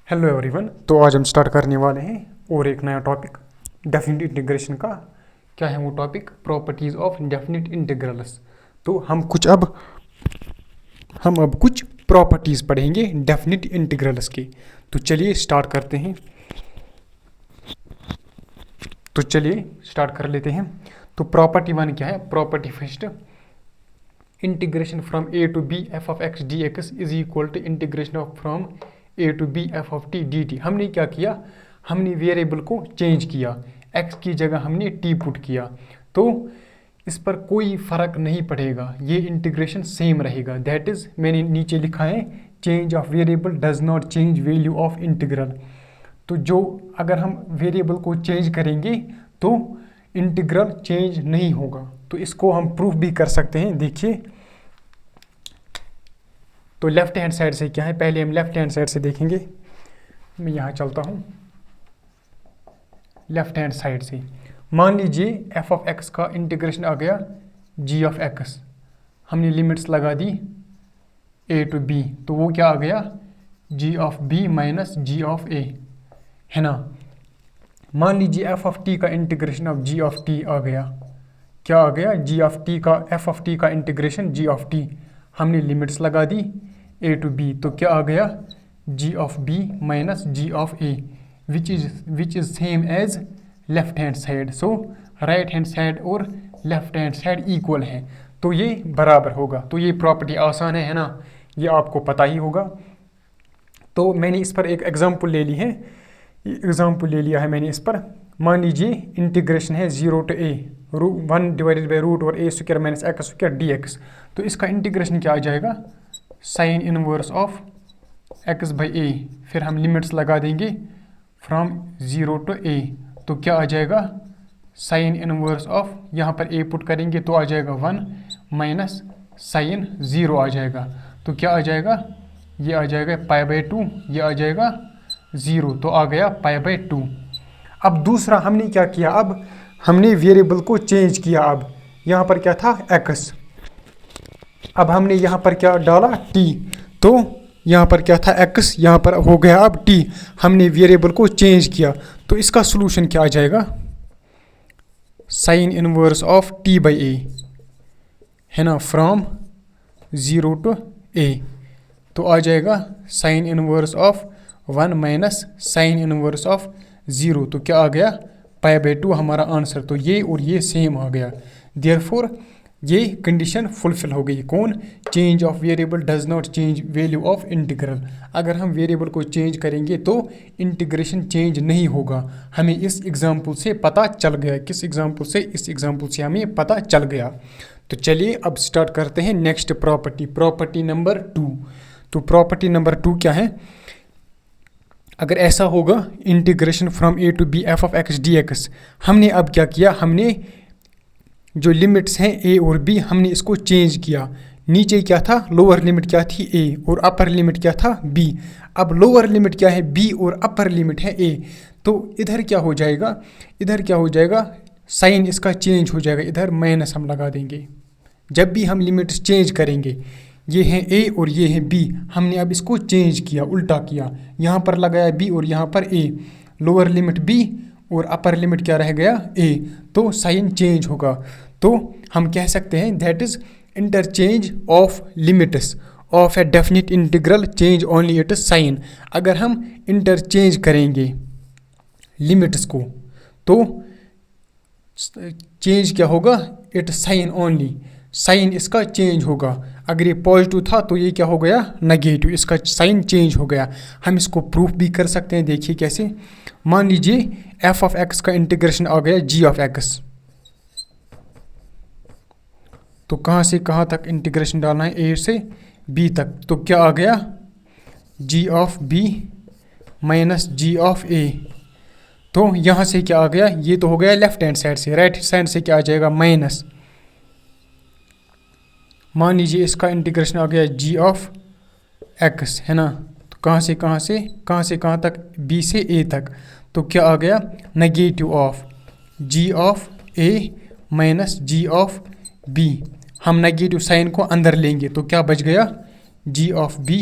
Hello everyone. तो आज हम स्टार्ट करने वाले हैं और एक नया टॉपिक डेफिनेट इंटीग्रेशन का। क्या है वो topic? Properties of definite integrals. तो हम अब कुछ प्रॉपर्टीज़ पढ़ेंगे डेफिनेट इंटीग्रल्स की। तो चलिए स्टार्ट करते हैं। तो चलिए स्टार्ट कर लेते हैं। तो प्रॉपर्टी वन क्या है? Property first, integration from A to b f of x d x is equal to integration of from A to b f of t d t. हमने क्या किया? हमने वेरिएबल को चेंज किया, एक्स की जगह हमने टी पुट किया। तो इस पर कोई फ़र्क नहीं पड़ेगा, ये इंटीग्रेशन सेम रहेगा। दैट इज़ मैंने नीचे लिखा है, change of variable does not change value of integral. तो जो अगर हम वेरिएबल को चेंज करेंगे तो इंटीग्रल चेंज नहीं होगा। तो इसको हम प्रूफ भी कर सकते हैं। देखिए, तो लेफ्ट हैंड साइड से क्या है, पहले हम लेफ्ट हैंड साइड से देखेंगे। मैं यहाँ चलता हूँ लेफ्ट हैंड साइड से। मान लीजिए एफ ऑफ एक्स का इंटीग्रेशन आ गया जी ऑफ एक्स, हमने लिमिट्स लगा दी ए टू बी, तो वो क्या आ गया? G of B minus G of A, है ना। मान लीजिए एफ ऑफ टी का integration of G of T आ गया। क्या आ गया? जी ऑफ टी का, एफ ऑफ टी का इंटीग्रेशन जी ऑफ टी, हमने लिमिट्स लगा दी ए टू बी, तो क्या आ गया? G of B minus G of A, which is same as left hand side. So right hand side और लेफ्ट हैंड साइड इक्वल है, तो ये बराबर होगा। तो ये प्रॉपर्टी आसान है ना, ये आपको पता ही होगा। तो मैंने इस पर एक एग्जांपल ले ली है, एग्जांपल ले लिया है मैंने इस पर। मान लीजिए इंटीग्रेशन है 0 to a 1 divided by root और A square minus X square D x. तो इसका इंटीग्रेशन क्या आ जाएगा? Sine inverse of X by A, फिर हम लिमिट्स लगा देंगे फ्रॉम 0 to a, तो क्या आ जाएगा? साइन इनवर्स ऑफ, यहाँ पर a पुट करेंगे तो आ जाएगा 1 माइनस साइन 0 आ जाएगा। तो क्या आ जाएगा? ये आ जाएगा पाई बाई 2, ये आ जाएगा 0, तो आ गया पाई बाई 2। अब दूसरा हमने क्या किया? अब हमने वेरिएबल को चेंज किया। अब यहाँ पर क्या था? x, अब हमने यहाँ पर क्या डाला? t, तो यहाँ पर क्या था? x, यहाँ पर हो गया अब t। हमने वेरिएबल को चेंज किया, तो इसका सॉल्यूशन क्या आ जाएगा? Sine inverse of t by A, है ना, फ्रॉम 0 to a, तो आ जाएगा sine inverse of 1 minus sine inverse of 0, तो क्या आ गया? पाई बाई 2 हमारा आंसर। तो ये और ये सेम आ गया, देयरफॉर ये कंडीशन फुलफिल हो गई। कौन? Change of variable does not change value of integral. अगर हम वेरिएबल को चेंज करेंगे तो इंटीग्रेशन चेंज नहीं होगा। हमें इस एग्जांपल से पता चल गया। किस एग्जांपल से? इस एग्जांपल से हमें पता चल गया। तो चलिए अब स्टार्ट करते हैं नेक्स्ट प्रॉपर्टी, प्रॉपर्टी नंबर 2। तो प्रॉपर्टी नंबर 2 क्या है? अगर ऐसा होगा integration from A to b f of x d x, हमने अब क्या किया? हमने जो लिमिट्स हैं ए और बी, हमने इसको चेंज किया। नीचे क्या था? लोअर लिमिट क्या थी? ए, और अपर लिमिट क्या था? बी। अब लोअर लिमिट क्या है? बी, और अपर लिमिट है ए। तो इधर क्या हो जाएगा? इधर क्या हो जाएगा? साइन इसका चेंज हो जाएगा, इधर माइनस हम लगा देंगे। जब भी हम लिमिट्स चेंज करेंगे, ये हैं ए और ये हैं बी, हमने अब इसको चेंज किया, उल्टा किया। यहाँ पर लगाया बी और यहाँ पर ए, लोअर लिमिट बी और अपर लिमिट क्या रह गया? ए, तो साइन चेंज होगा। तो हम कह सकते हैं that is interchange of limits of a definite integral change only it sign. अगर हम इंटरचेंज करेंगे लिमिट्स को तो चेंज क्या होगा? इट साइन ओनली, साइन इसका चेंज होगा। अगर ये पॉजिटिव था तो ये क्या हो गया? नेगेटिव, इसका साइन चेंज हो गया। हम इसको प्रूफ भी कर सकते हैं। देखिए कैसे। मान लीजिए एफ ऑफ एक्स का इंटीग्रेशन आ गया जी ऑफ एक्स, तो कहाँ से कहाँ तक इंटीग्रेशन डालना है? ए से बी तक, तो क्या आ गया? G of B minus G of A. तो यहाँ से क्या आ गया? ये तो हो गया लेफ्ट हैंड साइड से। राइट साइड से क्या आ जाएगा? माइनस। मान लीजिए इसका इंटीग्रेशन आ गया जी ऑफ एक्स, है ना, तो कहाँ से कहाँ तक? बी से ए तक, तो क्या आ गया? Negative of G of A minus G of B. हम नेगेटिव साइन को अंदर लेंगे तो क्या बच गया? G of B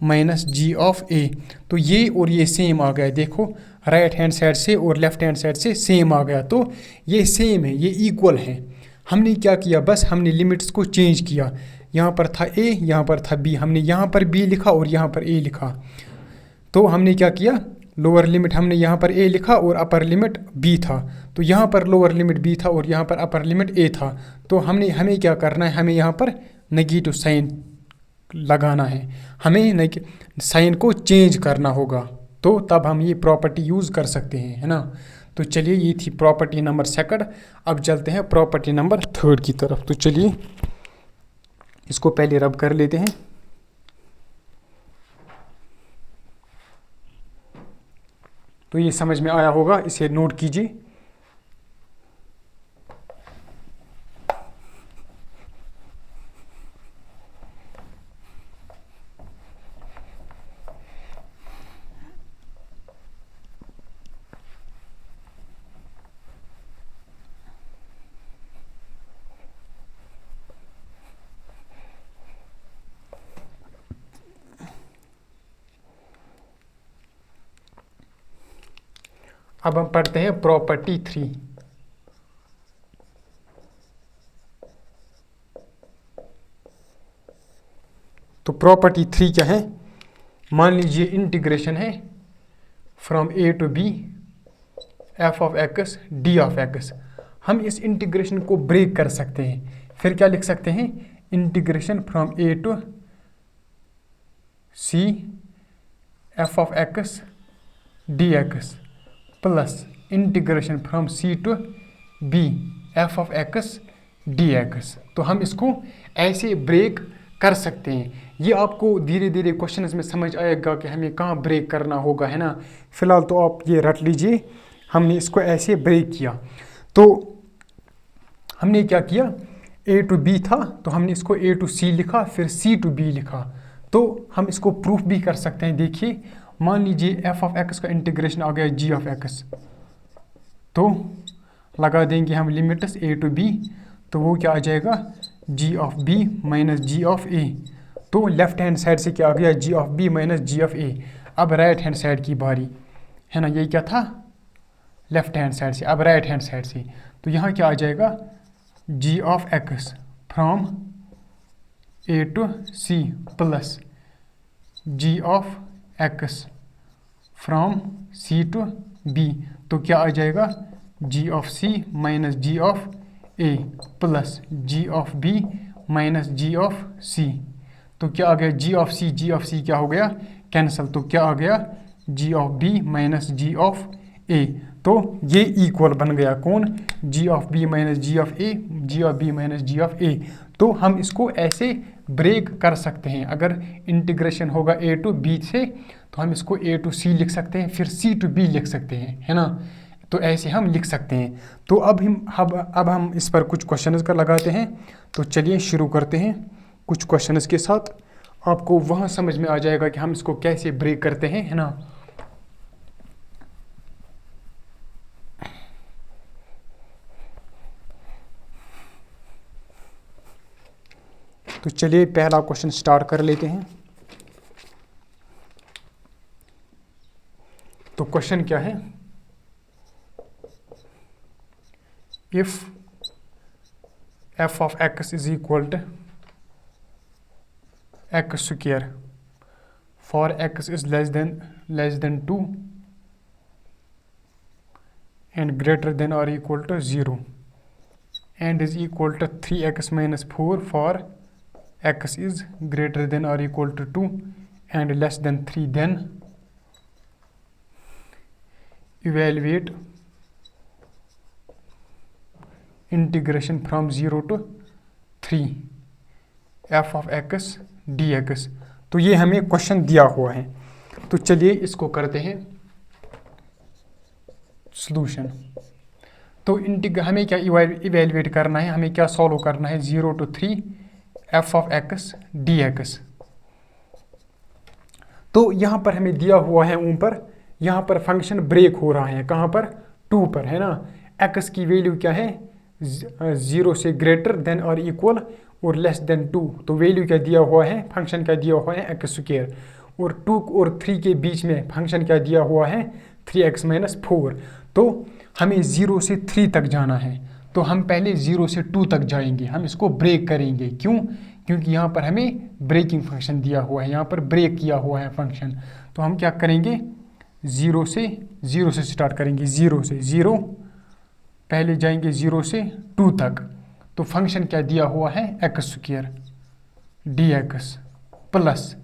minus G of A. तो ये और ये सेम आ गया, देखो राइट हैंड साइड से और लेफ्ट हैंड साइड से सेम आ गया, तो ये सेम है, ये इक्वल है। हमने क्या किया, बस हमने लिमिट्स को चेंज किया। यहाँ पर था ए, यहाँ पर था बी, हमने यहाँ पर बी लिखा और यहाँ पर ए लिखा। तो हमने क्या किया, लोअर लिमिट हमने यहाँ पर ए लिखा और अपर लिमिट बी था। तो यहाँ पर लोअर लिमिट बी था और यहाँ पर अपर लिमिट ए था। तो हमें क्या करना है, हमें यहाँ पर नेगेटिव साइन लगाना है, हमें साइन को चेंज करना होगा, तो तब हम ये प्रॉपर्टी यूज़ कर सकते हैं, है ना। तो चलिए ये थी प्रॉपर्टी नंबर सेकंड। अब चलते हैं प्रॉपर्टी नंबर थर्ड की तरफ। तो चलिए इसको पहले रब कर लेते हैं। तो ये समझ में आया होगा, इसे नोट कीजिए। अब हम पढ़ते हैं प्रॉपर्टी 3। तो प्रॉपर्टी 3 क्या है, मान लीजिए इंटीग्रेशन है from A to b f of x d of x. हम इस इंटीग्रेशन को ब्रेक कर सकते हैं, फिर क्या लिख सकते हैं, integration from A to c f of x d x plus integration from C to b f of x d x. तो हम इसको ऐसे ब्रेक कर सकते हैं। ये आपको धीरे धीरे क्वेश्चंस में समझ आएगा कि हमें कहाँ ब्रेक करना होगा, है ना। फिलहाल तो आप ये रट लीजिए, हमने इसको ऐसे ब्रेक किया। तो हमने क्या किया, ए टू बी था तो हमने इसको ए टू सी लिखा, फिर सी टू बी लिखा। तो हम इसको प्रूफ भी कर सकते हैं। देखिए मान लीजिए एफ ऑफ एक्स का इंटीग्रेशन आ गया जी ऑफ एक्स, तो लगा देंगे हम लिमिट्स ए टू बी, तो वो क्या आ जाएगा, G of B minus G of A. तो लेफ्ट हैंड साइड से क्या आ गया, G of B minus G of A. अब राइट हैंड साइड की बारी है ना, ये क्या था लेफ्ट हैंड साइड से, अब राइट हैंड साइड से। तो यहाँ क्या आ जाएगा, G of X from A to C plus G of X from C to B. तो क्या आ जाएगा, G of C minus G of A plus G of B minus G of C. तो क्या आ गया, जी ऑफ सी क्या हो गया, कैंसल। तो क्या आ गया, G of B minus G of A. तो ये इक्वल बन गया कौन, G of B minus G of A, G of B minus G of A. तो हम इसको ऐसे ब्रेक कर सकते हैं। अगर इंटीग्रेशन होगा ए टू बी से तो हम इसको ए टू सी लिख सकते हैं, फिर सी टू बी लिख सकते हैं, है ना। तो ऐसे हम लिख सकते हैं। तो अब हम इस पर कुछ क्वेश्चंस कर लगाते हैं। तो चलिए शुरू करते हैं कुछ क्वेश्चंस के साथ। आपको वहाँ समझ में आ जाएगा कि हम इसको कैसे ब्रेक करते हैं, है ना। तो चलिए पहला क्वेश्चन स्टार्ट कर लेते हैं। तो क्वेश्चन क्या है, if F of x is equal to x square for x is less than 2 and greater than और equal to 0 and is equal to 3x minus 4 for x is greater than or equal to 2 and less than 3, then evaluate integration from 0 to 3 f of x dx। तो ये हमें question दिया हुआ है। तो चलिए इसको करते हैं सॉल्यूशन। तो हमें क्या इवेल्युएट करना है, हमें क्या सॉल्व करना है, 0 to 3 f of x dx। तो यहाँ पर हमें दिया हुआ है ऊपर, यहाँ पर फंक्शन ब्रेक हो रहा है, कहाँ पर, 2 पर, है ना। x की वैल्यू क्या है, 0 से ग्रेटर देन और इक्वल और लेस देन 2। तो वैल्यू क्या दिया हुआ है, फंक्शन क्या दिया हुआ है, एक्स स्क्वायर। और 2 और 3 के बीच में फंक्शन क्या दिया हुआ है 3x - 4। तो हमें 0 से 3 तक जाना है, तो हम पहले 0 से 2 तक जाएंगे, हम इसको ब्रेक करेंगे। क्यों? क्योंकि यहाँ पर हमें ब्रेकिंग फंक्शन दिया हुआ है, यहाँ पर ब्रेक किया हुआ है फंक्शन। तो हम क्या करेंगे 0 से स्टार्ट करेंगे, 0 से 0 पहले जाएंगे 0 से 2 तक। तो फंक्शन क्या दिया हुआ है x² dx प्लस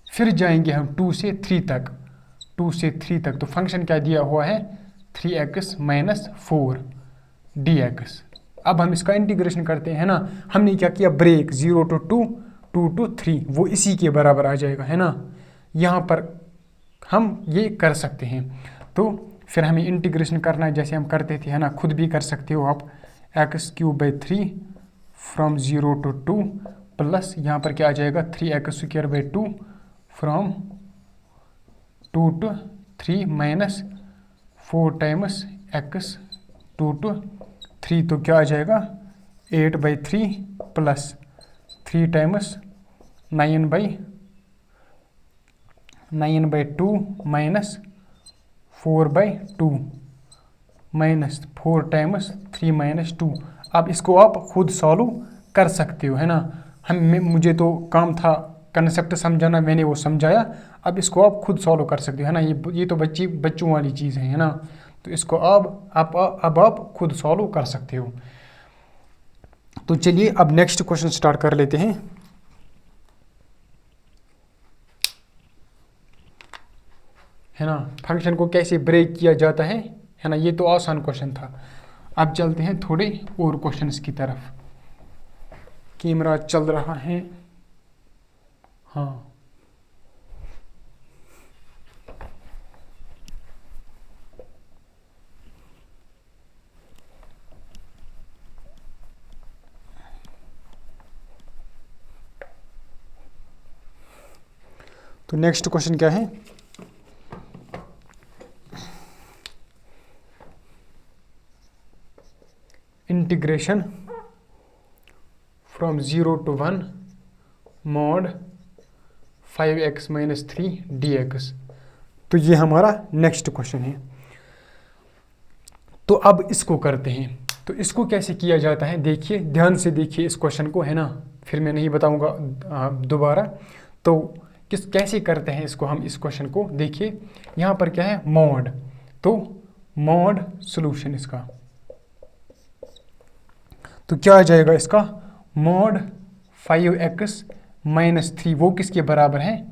फिर जाएंगे हम 2 से 3 तक, 2 से 3 तक तो फंक्शन क्या दिया हुआ है 3x - 4 dx। अब हम इसका इंटीग्रेशन करते हैं ना, हमने क्या किया ब्रेक 0 to 2, 2 to 3, वो इसी के बराबर आ जाएगा है ना। यहाँ पर हम ये कर सकते हैं। तो फिर हमें इंटीग्रेशन करना है जैसे हम करते थे है ना, खुद भी कर सकते हो आप, x³ 3 फ्रॉम 0 to 2 प्लस यहाँ पर क्या आ जाएगा 3x² 2 from 2 to 3 minus 4 times x 2 to 3, तो क्या आ जाएगा 8/3 plus 3 times 9/2 minus 4/2 minus 4 times 3 minus 2। अब इसको आप खुद सॉल्व कर सकते हो है ना। मुझे तो काम था कंसेप्ट समझाना, मैंने वो समझाया, अब इसको आप खुद सॉल्व कर सकते हो है ना। ये तो बच्चों वाली चीज़ है ना, तो इसको अब आप खुद सॉल्व कर सकते हो। तो चलिए अब नेक्स्ट क्वेश्चन स्टार्ट कर लेते हैं। है ना, फंक्शन को कैसे ब्रेक किया जाता है ना, ये तो आसान क्वेश्चन था। अब चलते हैं थोड़े और क्वेश्चंस की तरफ। कैमरा चल रहा है, हाँ। तो नेक्स्ट क्वेश्चन क्या है, integration from 0 to 1 mod 5x - 3 dx। तो ये हमारा नेक्स्ट क्वेश्चन है। तो अब इसको करते हैं। तो इसको कैसे किया जाता है, देखिए ध्यान से देखिए इस क्वेश्चन को है ना, फिर मैं नहीं बताऊंगा दोबारा। तो कैसे करते हैं इसको हम, इस क्वेश्चन को देखिए यहाँ पर क्या है मॉड, तो मॉड सॉल्यूशन इसका, तो क्या आ जाएगा इसका मॉड 5x - 3, वो किसके बराबर है,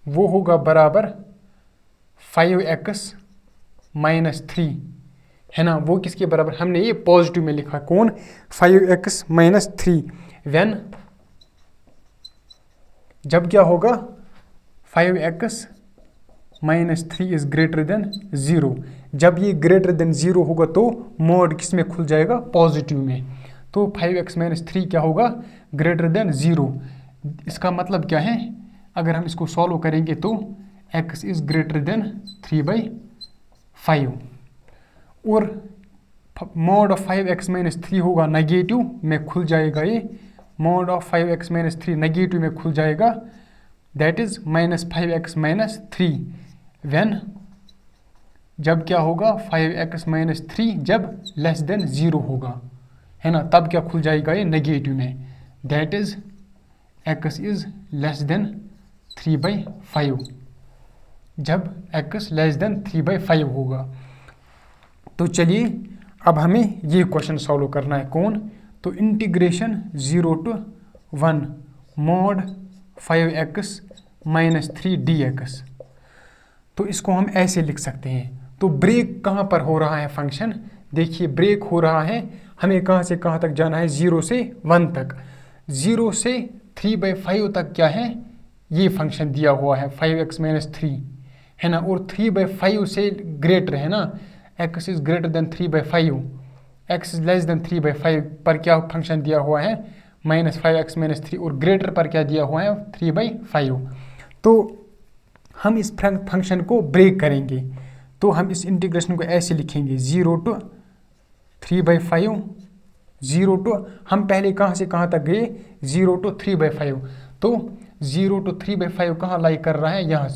वो होगा बराबर 5x - 3 है ना। वो किसके बराबर, हमने ये पॉजिटिव में लिखा, कौन 5x - 3 व्हेन, जब क्या होगा 5x - 3 इज ग्रेटर देन 0। जब ये ग्रेटर देन 0 होगा तो मोड किस में खुल जाएगा, पॉजिटिव में। तो 5x - 3 क्या होगा ग्रेटर देन 0। इसका मतलब क्या है, अगर हम इसको सॉल्व करेंगे तो x इज ग्रेटर देन 3/5 और मोड ऑफ 5x - 3 होगा नेगेटिव में खुल जाएगा, ये मोड ऑफ 5x - 3 नेगेटिव में खुल जाएगा, दैट इज -5x - 3 व्हेन, जब क्या होगा 5x - 3 जब लेस देन 0 होगा है ना, तब क्या खुल जाएगा ये नेगेटिव में, that is x is less then 3/5, जब x लेस देन 3/5 होगा। तो चलिए अब हमें ये क्वेश्चन सॉल्व करना है, कौन, तो integration 0 to 1 mod 5x - 3 dx। तो इसको हम ऐसे लिख सकते हैं। तो ब्रेक कहाँ पर हो रहा है फंक्शन, देखिए ब्रेक हो रहा है, हमें कहाँ से कहाँ तक जाना है 0 से 1 तक, 0 से 3/5 तक क्या है, ये फंक्शन दिया हुआ है 5x - 3 है ना, और 3/5 से ग्रेटर है ना, x is greater then 3/5, x is less then 3/5 पर क्या फंक्शन दिया हुआ है -5x - 3, और ग्रेटर पर क्या दिया हुआ है 3/5। तो हम इस फंक्शन को ब्रेक करेंगे, तो हम इस इंटीग्रेशन को ऐसे लिखेंगे 0 to 3/5, 0 to, हम पहले कहाँ से कहाँ तक गए 0 to 3/5, तो 0 to 3/5 कहाँ लाई कर रहा है, यहाँ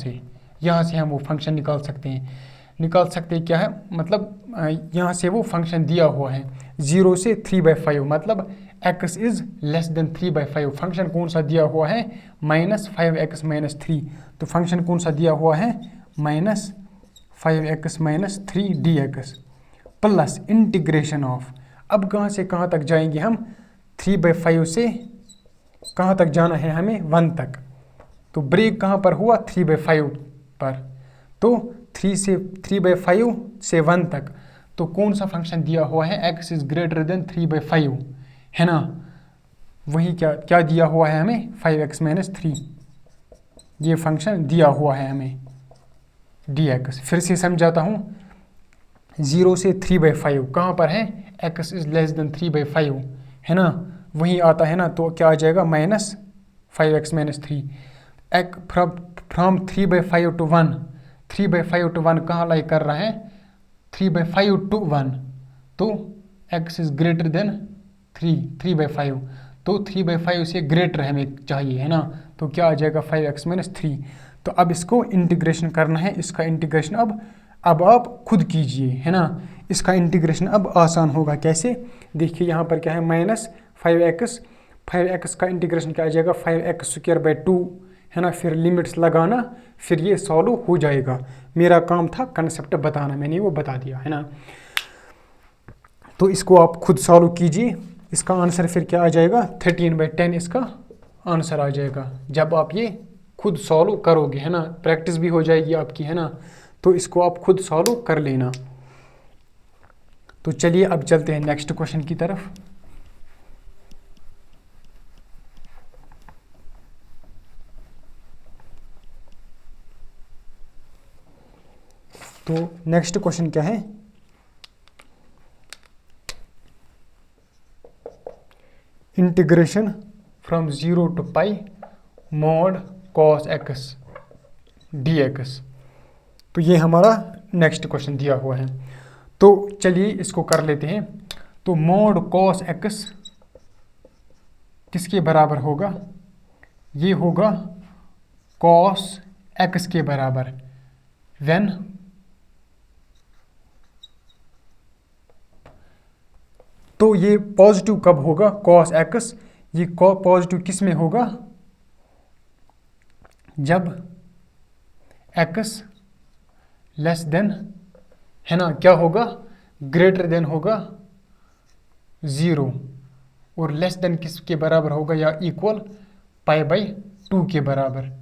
से हम वो फंक्शन निकाल सकते हैं क्या है, मतलब यहाँ से वो फंक्शन दिया हुआ है 0 से 3/5, मतलब x is less than 3/5। Function कौन सा दिया हुआ है, -5x - 3। तो फंक्शन कौन सा दिया हुआ है, -5x - 3 dx plus integration of, अब कहाँ से कहाँ तक जाएंगे हम, 3/5 से कहाँ तक जाना है हमें, 1 तक। तो ब्रेक कहाँ पर हुआ, 3/5 पर। तो 3/5 से 1 तक, तो कौन सा फंक्शन दिया हुआ है, x इज़ ग्रेटर देन 3/5, है ना। वही क्या दिया हुआ है हमें, 5x - 3, ये फंक्शन दिया हुआ है हमें dx। फिर से समझाता हूँ, 0 से 3/5 कहाँ पर है, x इज़ लेस देन 3/5, है ना, वही आता है ना। तो क्या आ जाएगा, -5x - 3 फ्रॉम 3/5 to 1, 3/5 to 1 कहाँ लाई कर रहा है, 3/5 to 1, तो x इज़ ग्रेटर देन 3/5, तो 3/5 से ग्रेटर हमें चाहिए, है ना। तो क्या आ जाएगा, 5x - 3। तो अब इसको इंटीग्रेशन करना है, इसका इंटीग्रेशन अब आप खुद कीजिए, है ना। इसका इंटीग्रेशन अब आसान होगा, कैसे, देखिए यहाँ पर क्या है, -5x का इंटीग्रेशन क्या आ जाएगा, 5x²/2, है ना। फिर लिमिट्स लगाना, फिर ये सॉल्व हो जाएगा। मेरा काम था कंसेप्ट बताना, मैंने वो बता दिया, है ना। तो इसको आप खुद सॉल्व कीजिए, इसका आंसर फिर क्या आ जाएगा, 13/10 इसका आंसर आ जाएगा, जब आप ये खुद सॉल्व करोगे, है ना। प्रैक्टिस भी हो जाएगी आपकी, है ना। तो इसको आप खुद सॉल्व कर लेना। तो चलिए अब चलते हैं नेक्स्ट क्वेश्चन की तरफ। तो नेक्स्ट क्वेश्चन क्या है, integration from 0 to π mod cos x dx। तो ये हमारा नेक्स्ट क्वेश्चन दिया हुआ है, तो चलिए इसको कर लेते हैं। तो mod cos x किसके बराबर होगा, ये होगा cos x के बराबर, व्हेन तो ये पॉजिटिव कब होगा, cos x, ये पॉजिटिव किस में होगा, जब x लेस देन, है ना, क्या होगा, ग्रेटर देन होगा 0, और लेस देन किसके बराबर होगा, या इक्वल π/2 के बराबर,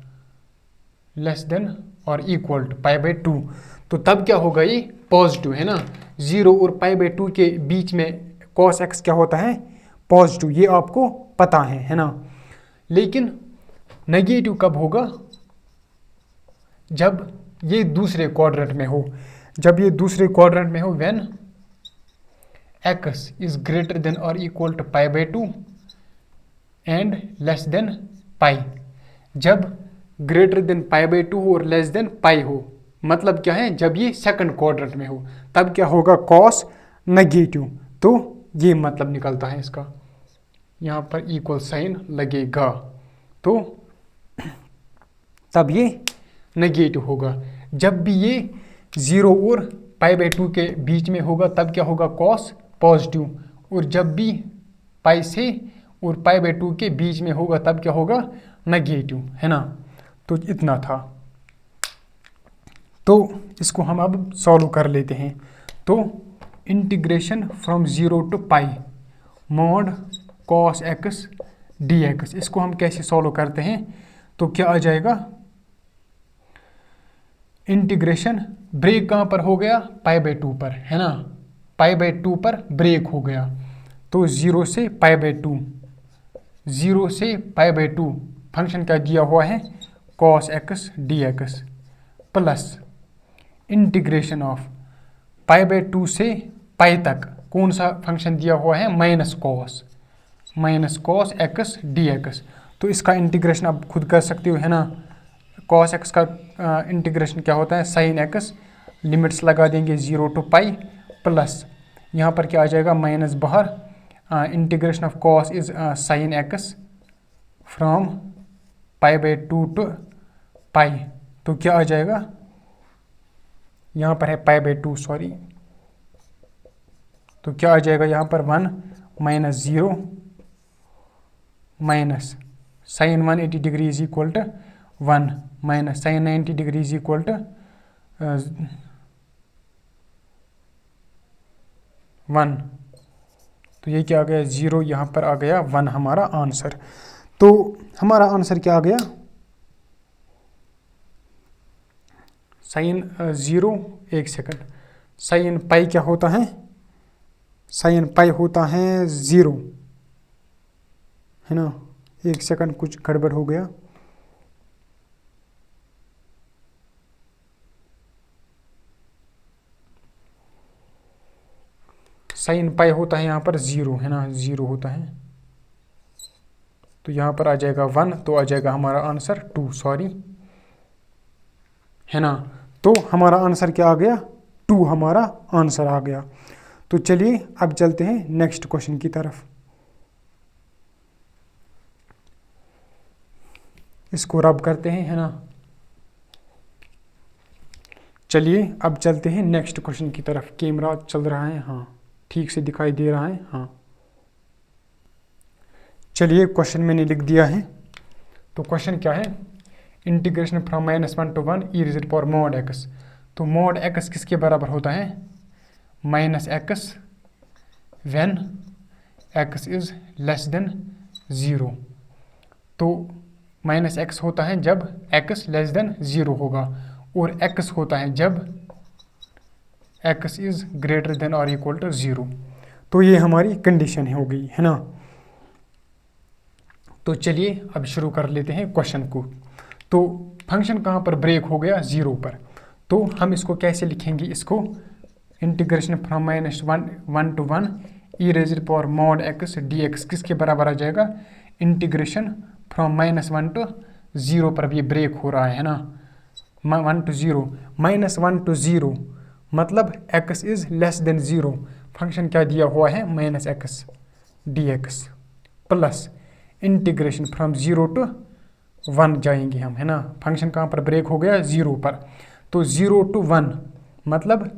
लेस देन और इक्वल टू π/2। तो तब क्या होगा, ये पॉजिटिव, है ना। 0 और π/2 के बीच में cos x क्या होता है, पॉजिटिव, ये आपको पता है ना। लेकिन नेगेटिव कब होगा, जब ये दूसरे क्वाड्रेंट में हो, when x is greater than और equal to π/2 and less than π। जब ग्रेटर देन π/2 और लेस देन π हो, मतलब क्या है, जब ये सेकंड क्वाड्रेंट में हो, तब क्या होगा, cos नेगेटिव। तो ये मतलब निकलता है इसका, यहाँ पर इक्वल साइन लगेगा, तो तब ये नेगेटिव होगा। जब भी ये 0 और π/2 के बीच में होगा, तब क्या होगा, cos पॉजिटिव, और जब भी π से और π/2 के बीच में होगा, तब क्या होगा, नेगेटिव, है ना। तो इतना था, तो इसको हम अब सॉल्व कर लेते हैं। तो integration from 0 to π mod cos x dx, इसको हम कैसे सॉल्व करते हैं, तो क्या आ जाएगा, इंटीग्रेशन, ब्रेक कहाँ पर हो गया, π/2 पर, है ना, π/2 पर ब्रेक हो गया। तो 0 से π/2, 0 से π/2 फंक्शन का दिया हुआ है cos x dx plus integration of π/2 से π तक कौन सा फंक्शन दिया हुआ है, माइनस cos x dx। तो इसका इंटीग्रेशन आप खुद कर सकते हो, है ना। cos x का इंटीग्रेशन क्या होता है, sin x, लिमिट्स लगा देंगे 0 to π प्लस यहाँ पर क्या आ जाएगा, माइनस बाहर, integration of cos is sin x from π/2 to pi, तो क्या आ जाएगा, यहाँ पर है π/2 सॉरी, तो क्या आ जाएगा यहाँ पर 1 - 0 minus sin 180 degree is equal to 1 minus sin 90 degree is equal to 1, तो ये क्या आ गया 0, यहाँ पर आ गया 1 हमारा आंसर। तो हमारा आंसर क्या आ गया, साइन 0, एक सेकंड, साइन पाई क्या होता है, साइन पाई होता है 0, है ना, एक सेकंड कुछ गड़बड़ हो गया, साइन पाई होता है यहाँ पर 0, है ना, 0 होता है, तो यहाँ पर आ जाएगा 1, तो आ जाएगा हमारा आंसर 2 सॉरी, है ना। तो हमारा आंसर क्या आ गया, 2 हमारा आंसर आ गया। तो चलिए अब चलते हैं नेक्स्ट क्वेश्चन की तरफ। इसको रब करते हैं, है ना। चलिए अब चलते हैं नेक्स्ट क्वेश्चन की तरफ। कैमरा चल रहा है, हाँ ठीक से दिखाई दे रहा है, हाँ। चलिए क्वेश्चन मैंने लिख दिया है। तो क्वेश्चन क्या है, integration from -1 to 1 e⁻ mod x। तो mod x किसके बराबर होता है, -x when x is less then 0। तो -x होता है जब x लेस देन 0 होगा, और x होता है जब x इज ग्रेटर देन और इक्वल टू 0। तो ये हमारी कंडीशन हो गई, है ना। तो चलिए अब शुरू कर लेते हैं क्वेश्चन को। तो फंक्शन कहाँ पर ब्रेक हो गया, 0 पर। तो हम इसको कैसे लिखेंगे, इसको integration from -1 to 1 e⁻ mod x dx किसके बराबर आ जाएगा, इंटीग्रेशन फ्रॉम -1 to 0 पर भी ब्रेक हो रहा है ना, 1 to 0, -1 to 0 मतलब x is less then 0, function क्या दिया हुआ है -x dx, plus integration from 0 to 1 जाएंगे हम, है ना। फंक्शन कहाँ पर ब्रेक हो गया, 0 पर। तो 0 to 1 मतलब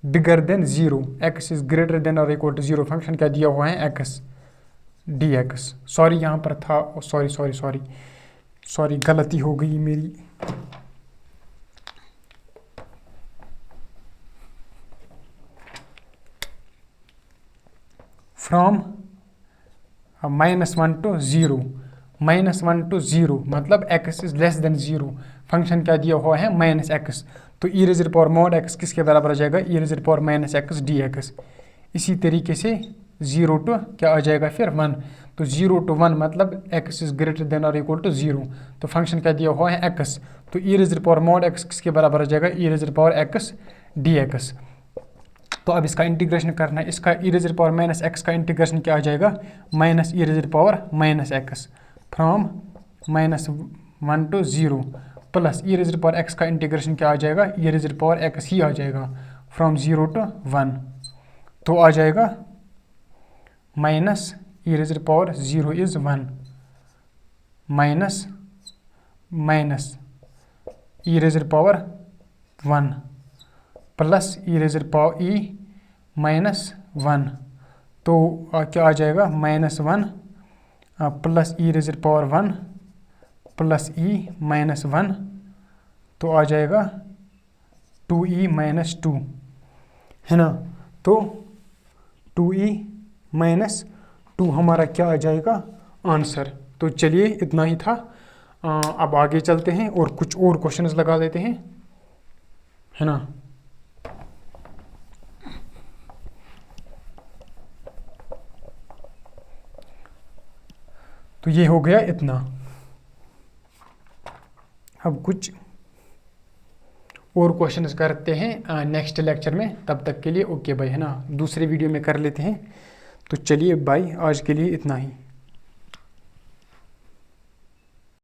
bigger than 0, x is greater than और इक्वल टू 0, फंक्शन क्या दिया हुआ है x dx। सॉरी यहाँ पर था, सॉरी गलती हो गई मेरी। फ्रॉम -1 to 0, -1 to 0 मतलब x is less then 0, function क्या दिया हुआ है -x। तो e⁻ mod x किसके बराबर आ जाएगा, e⁻ -x dx। इसी तरीके से 0 to क्या आ जाएगा फिर 1, तो 0 to 1 मतलब x इज ग्रेटर देन और इक्वल टू 0, तो फंक्शन क्या दिया हुआ है x। तो e⁻ mod x किसके बराबर आ जाएगा, e⁻x dx। तो अब इसका इंटीग्रेशन करना है, इसका e⁻x का इंटीग्रेशन क्या आ जाएगा, -e⁻x from -1 to 0 plus e⁻x का इंटीग्रेशन क्या आ जाएगा, e⁻x ही आ जाएगा फ्रॉम 0 to 1। तो आ जाएगा -e⁻0 is 1 minus e⁻1 plus e⁻1, तो क्या आ जाएगा -1 प्लस e⁻1 प्लस e-1, तो आ जाएगा 2e-2, है ना। तो 2e-2 हमारा क्या आ जाएगा आंसर। तो चलिए इतना ही था, अब आगे चलते हैं और कुछ और क्वेश्चंस लगा देते हैं, है ना। तो ये हो गया इतना। अब कुछ और क्वेश्चंस करते हैं नेक्स्ट लेक्चर में, तब तक के लिए ओके भाई, है ना। दूसरे वीडियो में कर लेते हैं। तो चलिए बाय, आज के लिए इतना ही।